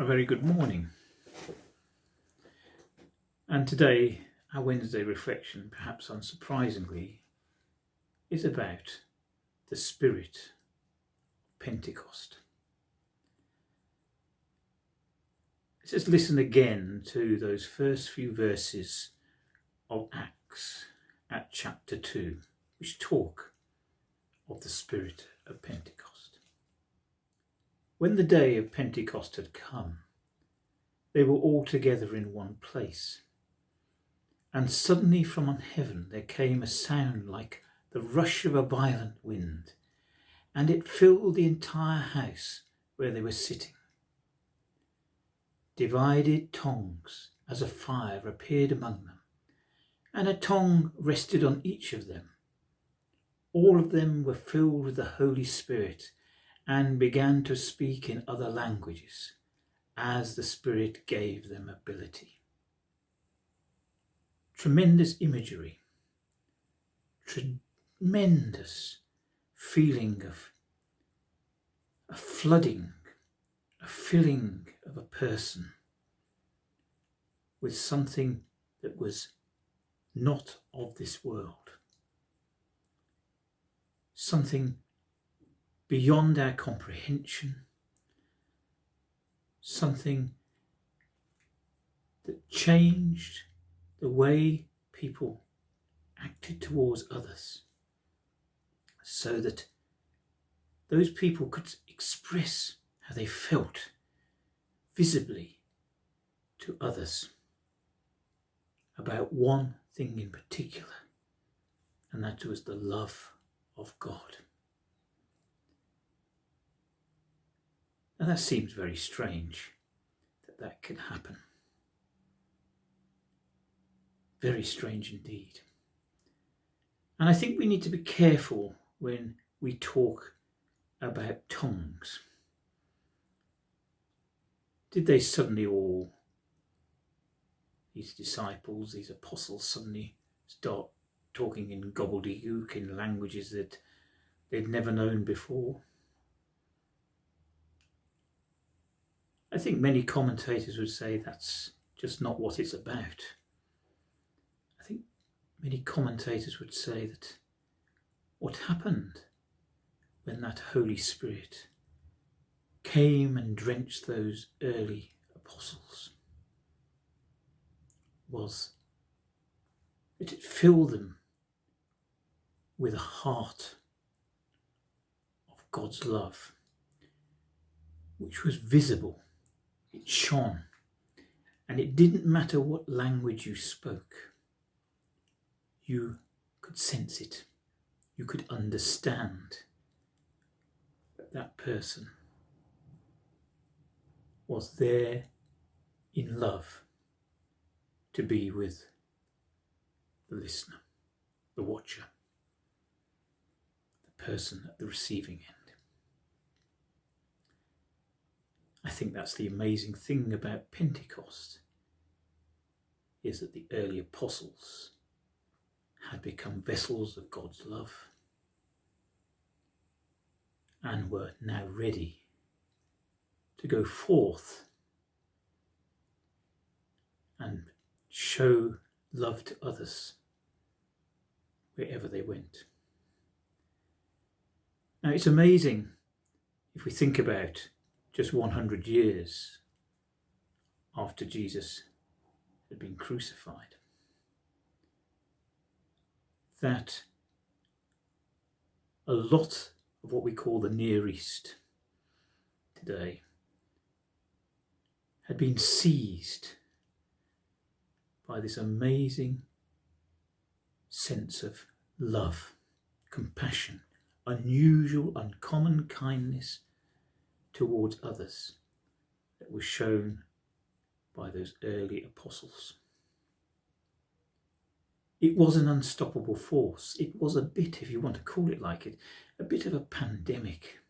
very good morning. And today, our Wednesday reflection, perhaps unsurprisingly, is about the spirit of Pentecost. Let's just listen again to those first few verses of Acts at chapter 2, which talk of the spirit of Pentecost. When the day of Pentecost had come, they were all together in one place. And suddenly from on heaven there came a sound like the rush of a violent wind, and it filled the entire house where they were sitting. Divided tongues as of fire appeared among them, and a tongue rested on each of them. All of them were filled with the Holy Spirit and began to speak in other languages, as the Spirit gave them ability. Tremendous imagery, tremendous feeling of a flooding, a filling of a person with something that was not of this world, something beyond our comprehension, something that changed the way people acted towards others, so that those people could express how they felt visibly to others about one thing in particular, and that was the love of God. Now that seems very strange that can happen. Very strange indeed. And I think we need to be careful when we talk about tongues. Did they suddenly all, these disciples, these apostles, suddenly start talking in gobbledygook, in languages that they'd never known before? I think many commentators would say that's just not what it's about. I think many commentators would say that what happened when that Holy Spirit came and drenched those early apostles was that it filled them with a heart of God's love, which was visible. It shone, and it didn't matter what language you spoke. You could sense it. You could understand that that person was there in love to be with the listener, the watcher, the person at the receiving end. I think that's the amazing thing about Pentecost, is that the early apostles had become vessels of God's love and were now ready to go forth and show love to others wherever they went. Now it's amazing if we think about just 100 years after Jesus had been crucified, that a lot of what we call the Near East today had been seized by this amazing sense of love, compassion, unusual, uncommon kindness towards others that was shown by those early apostles. It was an unstoppable force. It was a bit, if you want to call it like it, a bit of a pandemic.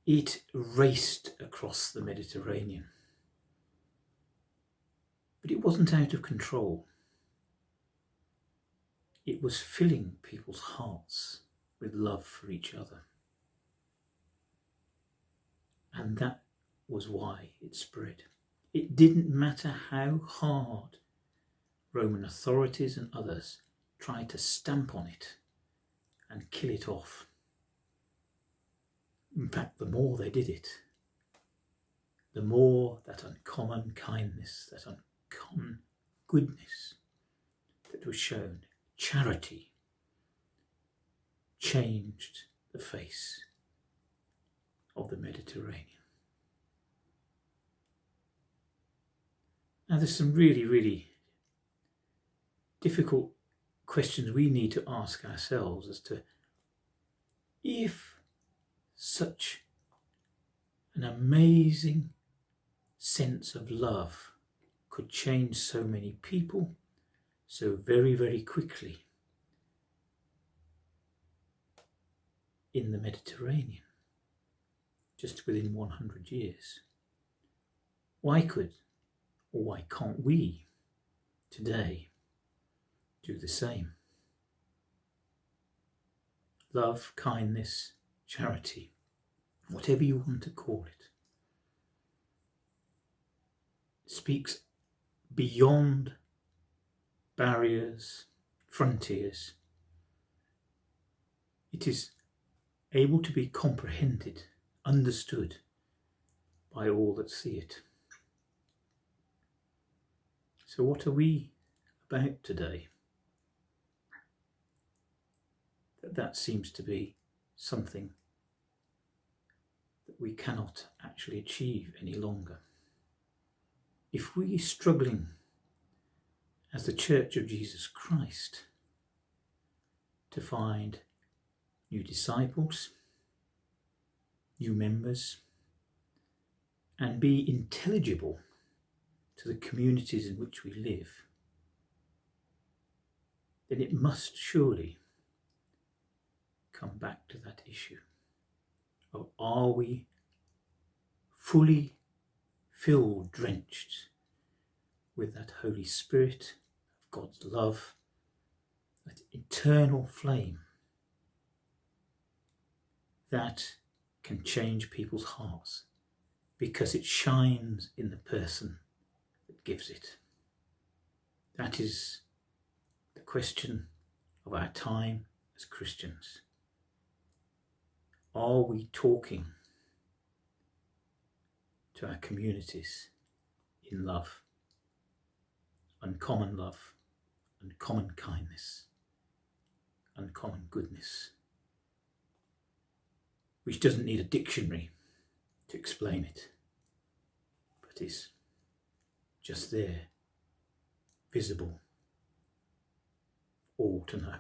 It raced across the Mediterranean. But it wasn't out of control. It was filling people's hearts with love for each other. And that was why it spread. It didn't matter how hard Roman authorities and others tried to stamp on it and kill it off. In fact, the more they did it, the more that uncommon kindness, that uncommon goodness that was shown, charity, changed the face of the Mediterranean. Now there's some really, really difficult questions we need to ask ourselves as to if such an amazing sense of love could change so many people so very, very quickly in the Mediterranean, just within 100 years. Why could or why can't we today do the same? Love, kindness, charity, whatever you want to call it, speaks beyond barriers, frontiers. It is able to be comprehended, understood by all that see it. So what are we about today? That seems to be something that we cannot actually achieve any longer. If we are struggling as the Church of Jesus Christ to find new disciples, new members, and be intelligible to the communities in which we live, then it must surely come back to that issue of, are we fully filled, drenched with that Holy Spirit of God's love, that eternal flame that can change people's hearts because it shines in the person that gives it? That is the question of our time as Christians. Are we talking to our communities in love, uncommon kindness, uncommon goodness, which doesn't need a dictionary to explain it, but is just there, visible, all to know?